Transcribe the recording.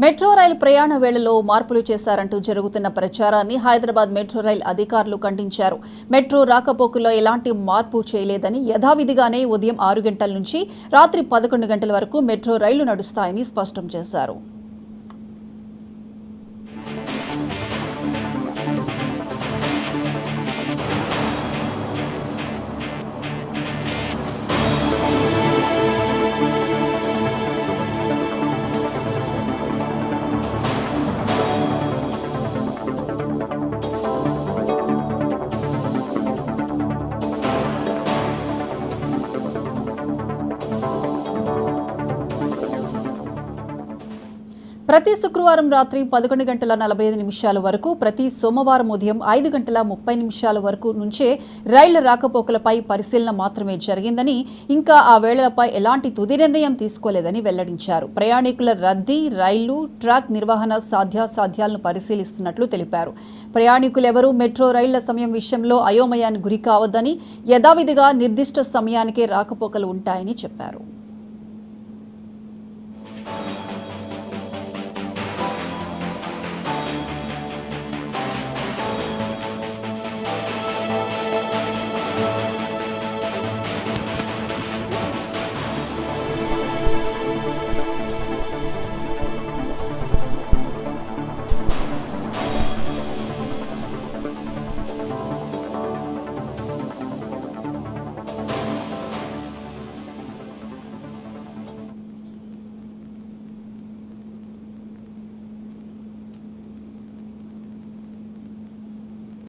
Metro రైలు ప్రయాణ వేళలో మార్పులు చేశారంటూ జరుగుతున్న ప్రచారాన్ని హైదరాబాద్ మెట్రో రైలు అధికారులు ఖండించారు. మెట్రో రాకపోకల్లో ఎలాంటి మార్పు చేయలేదని, యథావిధిగానే ఉదయం 6 గంటల నుంచి రాత్రి 11 గంటల వరకు మెట్రో రైళ్లు నడుస్తాయని స్పష్టం చేశారు. ప్రతి శుక్రవారం రాత్రి 11 గంటల 45 నిమిషాల వరకు, ప్రతి సోమవారం ఉదయం 5 గంటల 30 నిమిషాల వరకు నుంచే రైళ్ల రాకపోకలపై పరిశీలన మాత్రమే జరిగిందని, ఇంకా ఆ వేళలపై ఎలాంటి తుది నిర్ణయం తీసుకోలేదని వెల్లడించారు. ప్రయాణికుల రద్దీ, రైళ్లు, ట్రాక్ నిర్వహణ సాధ్యాసాధ్యాలను పరిశీలిస్తున్నట్లు తెలిపారు. ప్రయాణికులెవరూ మెట్రో రైళ్ల సమయం విషయంలో అయోమయానికి గురి కావద్దని, యథావిధిగా నిర్దిష్ట సమయానికే రాకపోకలు ఉంటాయని చెప్పారు.